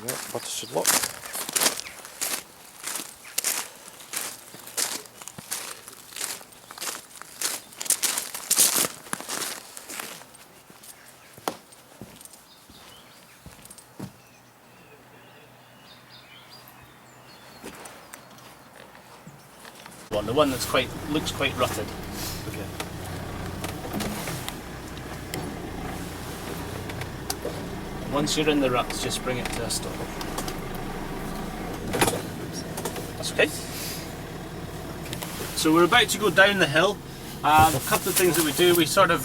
There we go, butter should lock. The one that's looks quite rutted. Okay. Once you're in the ruts, just bring it to a stop. That's okay. So we're about to go down the hill. A couple of things that we do, we sort of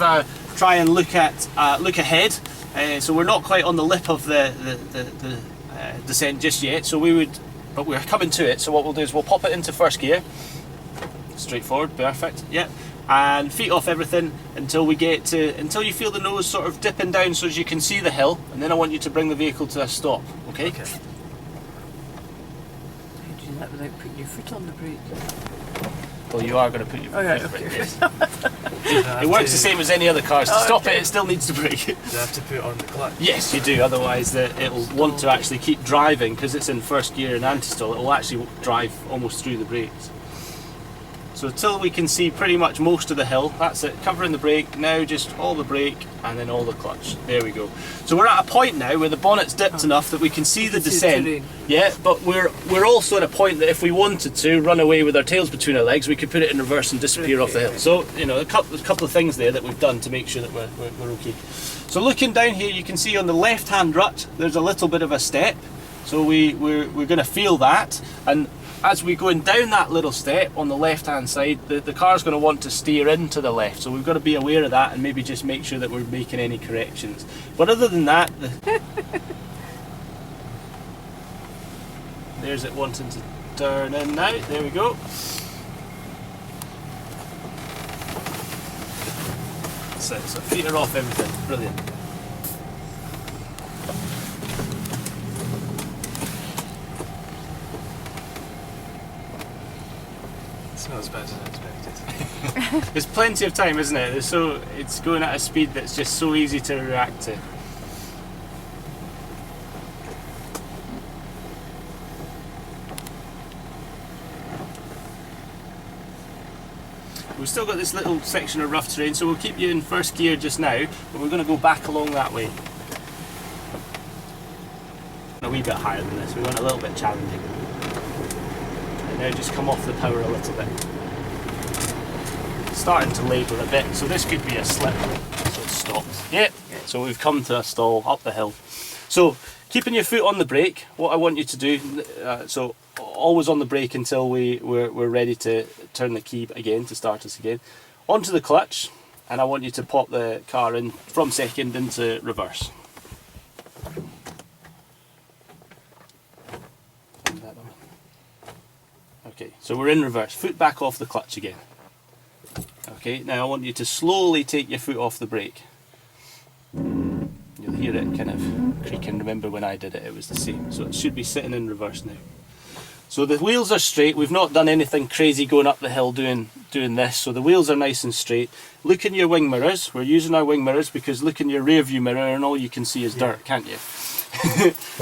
try and look ahead. So we're not quite on the lip of the descent just yet. So but we're coming to it. So what we'll do is we'll pop it into first gear. Straightforward, perfect. Yep. And feet off everything until you feel the nose sort of dipping down so as you can see the hill, and then I want you to bring the vehicle to a stop. Okay? Okay. How do you do that without putting your foot on the brake? Well, you are going to put your foot on the brake. Okay. Yes. It works the same as any other cars. To stop it still needs to brake. Do I have to put it on the clutch? Yes, you do. Otherwise, it'll want to actually keep driving because it's in first gear and anti-stall. It will actually drive almost through the brakes. So until we can see pretty much most of the hill, that's it, covering the brake, now just all the brake and then all the clutch. There we go. So we're at a point now where the bonnet's dipped enough that we can see the descent. Yeah, but we're also at a point that if we wanted to run away with our tails between our legs, we could put it in reverse and disappear off the hill. So, you know, there's a couple of things there that we've done to make sure that we're okay. So looking down here, you can see on the left-hand rut, there's a little bit of a step. So we're going to feel that, and as we're going down that little step on the left hand side, the car's going to want to steer into the left, so we've got to be aware of that and maybe just make sure that we're making any corrections. But other than that, there's it wanting to turn in now, there we go. That's it, so feet are off everything, brilliant. It's not as bad as I expected. There's plenty of time, isn't it? It's going at a speed that's just so easy to react to. We've still got this little section of rough terrain, so we'll keep you in first gear just now, but we're going to go back along that way. A wee bit higher than this, we want a little bit challenging. Now just come off the power a little bit. Starting to labour a bit, so this could be a slip, so it stops. Yep, so we've come to a stall up the hill. So keeping your foot on the brake, what I want you to do, so always on the brake until we're ready to turn the key again to start us again. Onto the clutch, and I want you to pop the car in from second into reverse. Okay, so we're in reverse, foot back off the clutch again. Okay, now I want you to slowly take your foot off the brake. You'll hear it kind of creaking. Remember when I did it, it was the same. So it should be sitting in reverse now. So the wheels are straight, we've not done anything crazy going up the hill doing this, so the wheels are nice and straight. Look in your wing mirrors, we're using our wing mirrors because look in your rear view mirror and all you can see is dirt, can't you?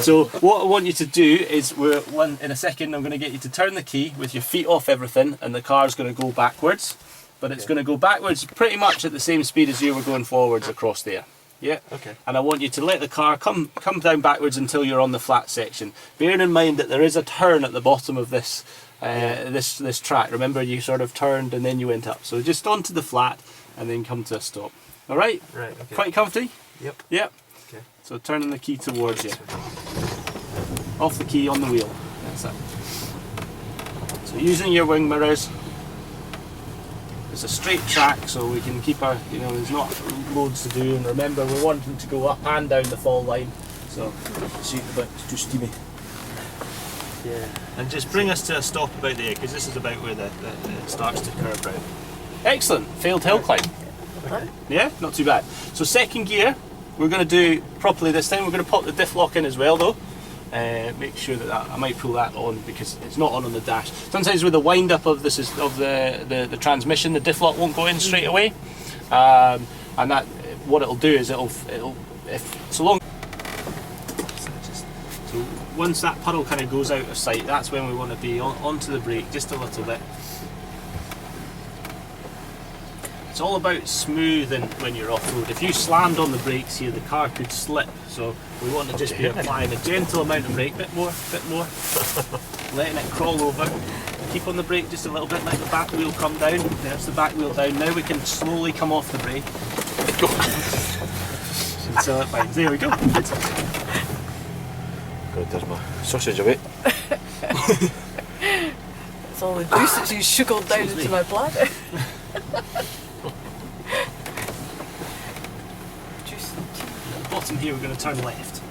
So what I want you to do is, in a second I'm going to get you to turn the key with your feet off everything and the car's going to go backwards, but it's going to go backwards pretty much at the same speed as you were going forwards across there. Yeah. Okay. And I want you to let the car come down backwards until you're on the flat section. Bearing in mind that there is a turn at the bottom of this this track. Remember, you sort of turned and then you went up. So just onto the flat and then come to a stop. All right. Right. Okay. Quite comfy. Yep. Yep. Okay. So turning the key towards you. Off the key on the wheel. That's it. So using your wing mirrors. It's a straight track, so we can keep our, there's not loads to do, and remember we're wanting to go up and down the fall line, so see a bit too steamy. Yeah, and just bring us to a stop about there, because this is about where it starts to curve round. Excellent, failed hill climb. Okay. Yeah, not too bad. So second gear, we're going to do properly this time. We're going to pop the diff lock in as well though. Make sure that I might pull that on because it's not on the dash. Sometimes with the wind up of the transmission, the diff lock won't go in straight away, and that what it'll do is it'll if so long. So once that puddle kind of goes out of sight, that's when we want to be onto the brake just a little bit. It's all about smoothing when you're off-road. If you slammed on the brakes here, the car could slip. So we want to just be applying a gentle amount of brake, bit more, letting it crawl over. Keep on the brake just a little bit, let the back wheel come down. There's the back wheel down. Now we can slowly come off the brake. Until it finds. There we go. God, there's my sausage away. It's all the juice that you sugared down into my bladder. Juice and tea. At the bottom here, we're going to turn left.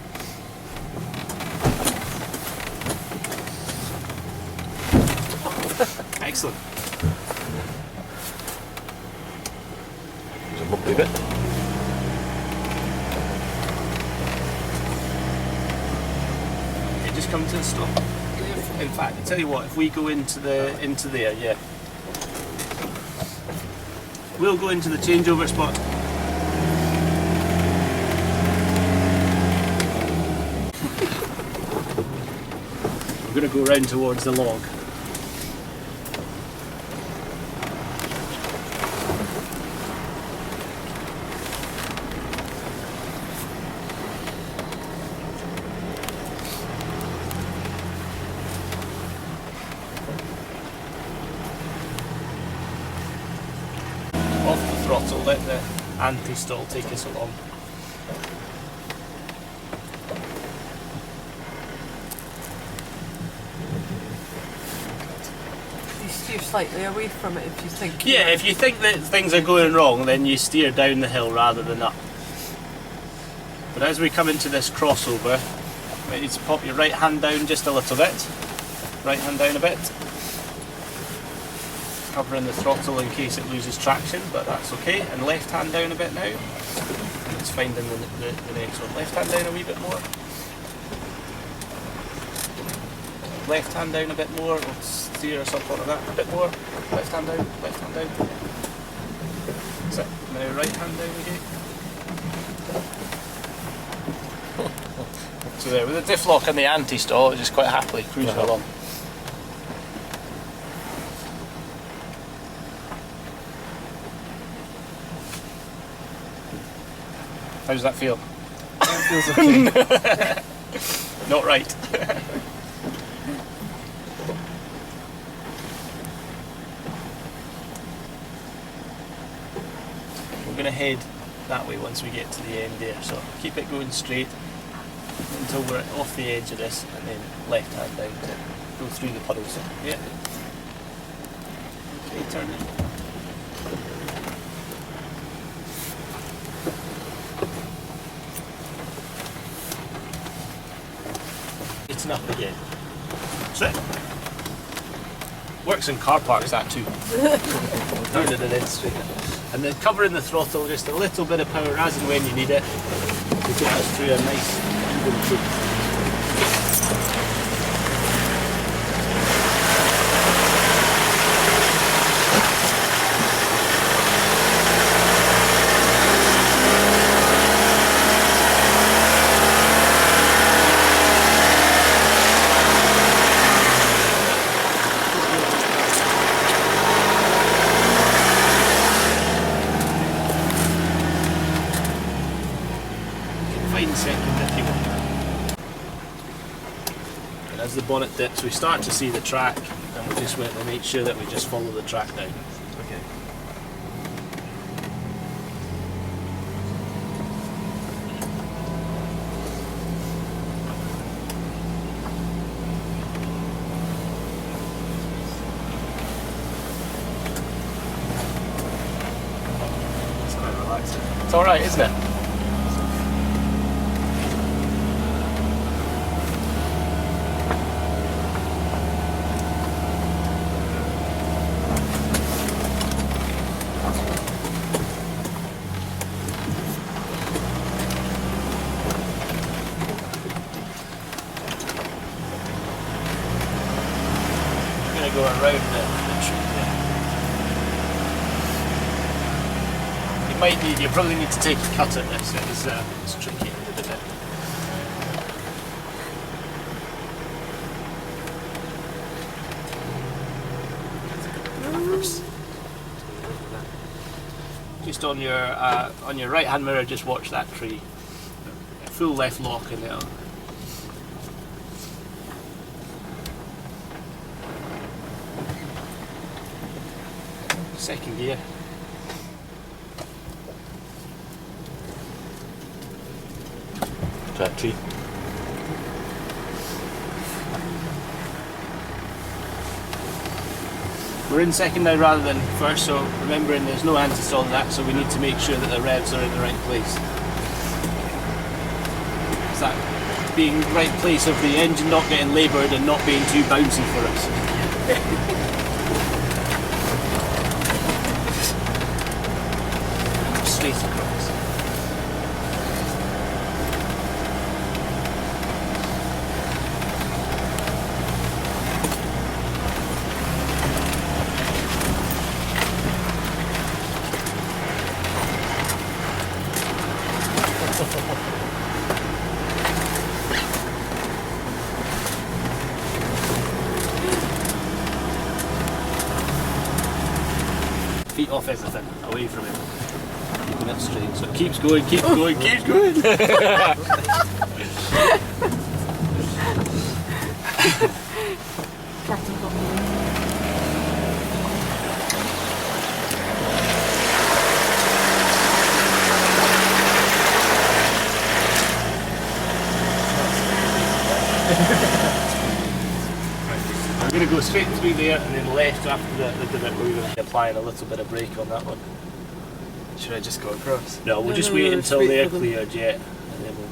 Excellent. There's a bumpy bit. Okay, just come to the stop. In fact, I tell you what, if we go into there, yeah. We'll go into the changeover spot. We're going to go round towards the log. Off the throttle, let the anti-stall take us along. You steer slightly away from it if you think. Yeah, if you think that things are going wrong, then you steer down the hill rather than up. But as we come into this crossover, you need to pop your right hand down just a little bit. Right hand down a bit. Covering the throttle in case it loses traction, but that's okay. And left hand down a bit now. It's finding the next one. Left hand down a wee bit more. Left hand down a bit more. We'll steer or something like that. A bit more. Left hand down. Left hand down. That's it. Now right hand down again. So there, with the diff lock and the anti-stall, it just quite happily cruising along. How does that feel? It feels okay. Not right. We're going to head that way once we get to the end there, so keep it going straight until we're off the edge of this, and then left hand down to go through the puddles. Yeah. Okay, turn it. It's up again. That's it. Works in car parks, that too. Turn it and then straight. And then covering the throttle, just a little bit of power as and when you need it to get us through a nice even cruise. Second if you want. And as the bonnet dips, we start to see the track, and we just want to make sure that we just follow the track down. Okay. It's quite relaxing. It's alright, isn't it? Go around the tree there. You probably need to take a cut at this. It's tricky a little bit. course. Just on your right hand mirror, just watch that tree. Full left lock in there. Second gear. That tree. We're in second now rather than first, so remembering there's no anti-stall in that, so we need to make sure that the revs are in the right place. Is that being the right place of the engine not getting laboured and not being too bouncy for us? Straight across. Feet off everything, away from it. Keeping it straight. So it keeps going, keeps going, keeps going. We're going to go straight through there and then left after the divot. We're going to be applying a little bit of brake on that one. Should I just go across? No, we'll just no, wait no, until wait they're for them. cleared, yeah, and then we'll go.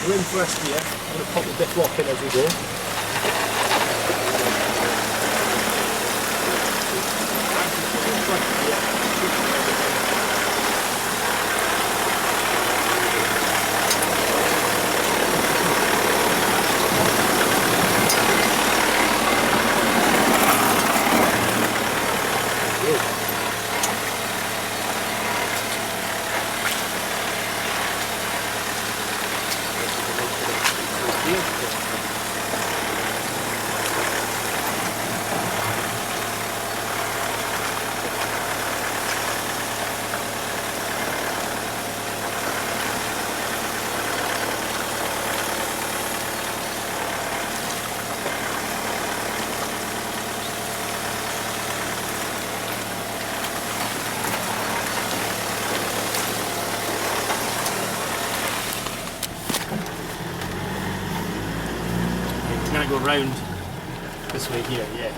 We're in first gear. I'm going to pop the diff lock in as we go. Go round this way here, yeah.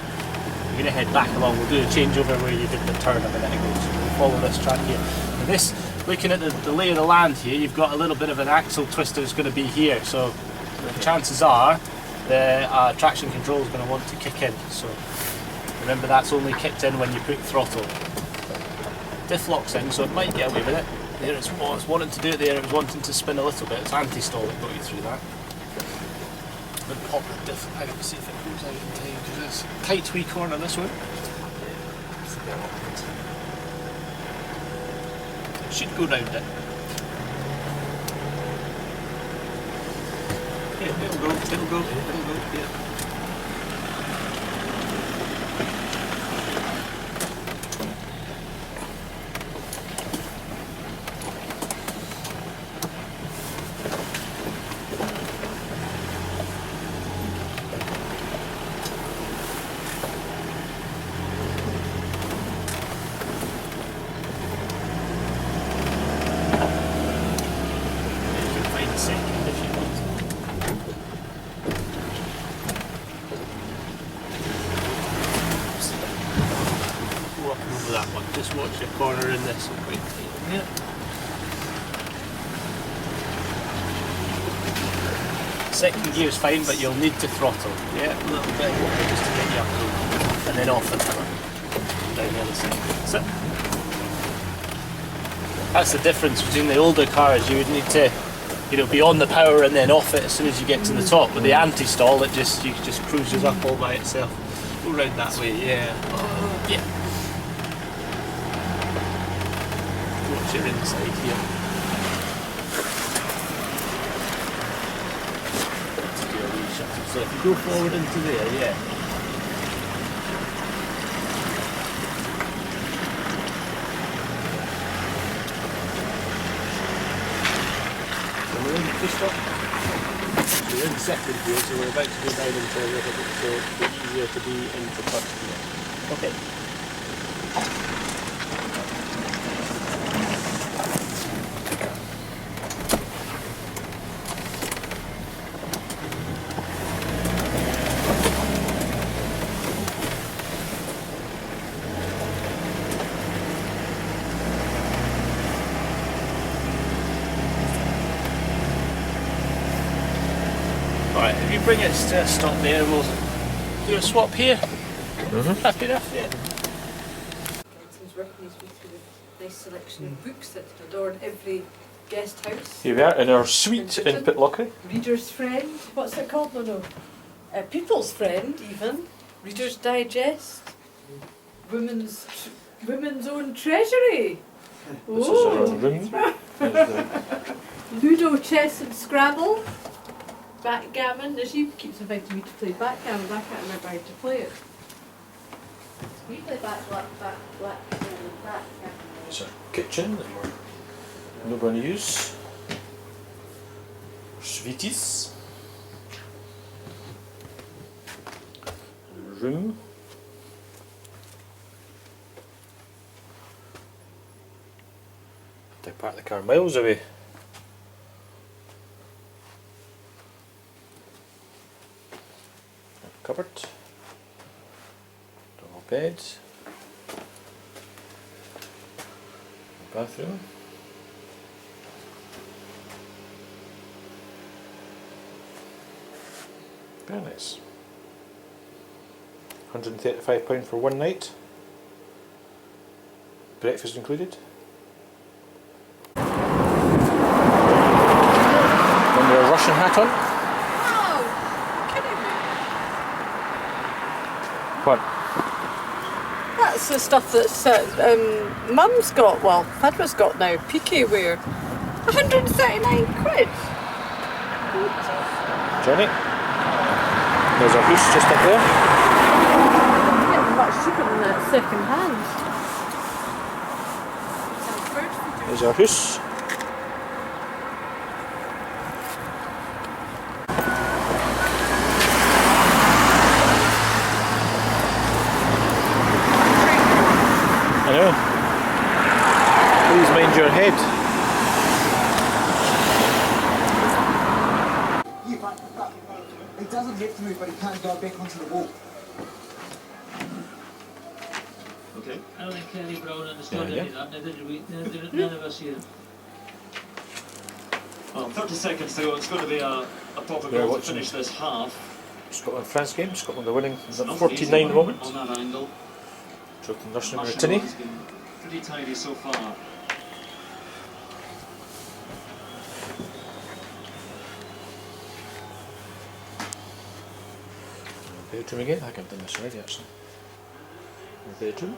You're going to head back along. We'll do a changeover where you did the turn a minute ago. So we'll follow this track here. And this, looking at the lay of the land here, you've got a little bit of an axle twister that's going to be here. So the chances are the traction control is going to want to kick in. So remember, that's only kicked in when you put throttle. Diff lock's in, so it might get away with it. There it's wanting to do it there. It was wanting to spin a little bit. It's anti-stall that got you through that. Pop the diff out, see if it goes out in time, because it's tight wee corner this one. It should go round it. Yeah, it'll go, yeah. That one. Just watch your corner in this one quite tight. Yeah. Second gear's fine, but you'll need to throttle. Yeah, a little bit just to get you up and then off the power. Down the other side. That's it. That's the difference between the older cars. You would need to, be on the power and then off it as soon as you get to the top. With the anti-stall, it just cruises up all by itself. Go round that way, yeah. Yeah. Watch your inside here. Let's do a wee shuttle. So if you go forward into there, yeah. Just stop. So we're in second gear, so we're about to go down into a little bit, so it's easier to be into first gear. Okay. Alright, if you bring it to a stop there, we'll do a swap here. Happy enough, yeah. He's working his way through a nice selection of books that adorn every guest house. Here we are in our suite in Pitlochry. Reader's Friend, what's it called? No. People's Friend, even. Reader's Digest. Women's Own Treasury. This is our room. There's the Ludo, chess and Scrabble. Backgammon. She keeps inviting me to play backgammon, but I can't remember how to play it. We play backgammon. It's our kitchen that we're not going to use. Sweeties. Room. They park the car miles away. Cupboard. Double bed. Bathroom. Very nice. £135 for one night. Breakfast included. One with a Russian hat on. Oh, kidding me. What? That's the stuff that's Mum's got, well, Fadra's got now, PK wear. 139 quid. Johnny. There's our house just up there. Getting much cheaper than that second hand. There's our house. I know. Please mind your head. He doesn't have to move, but he can't go back onto the wall. Okay. I don't think Kelly Brown understood Yeah, any yeah. of that, neither did we, none of us here. Well, 30 seconds to go, it's going to be a proper Yeah, goal to watching. finish this half. Scotland France game. Scotland are winning It's at not an 49 easy at the one moment. on that angle. Dropping Russian with a Marshall tinny. has been pretty tidy so far. Bedroom again. I think I've done this already actually. Bedroom.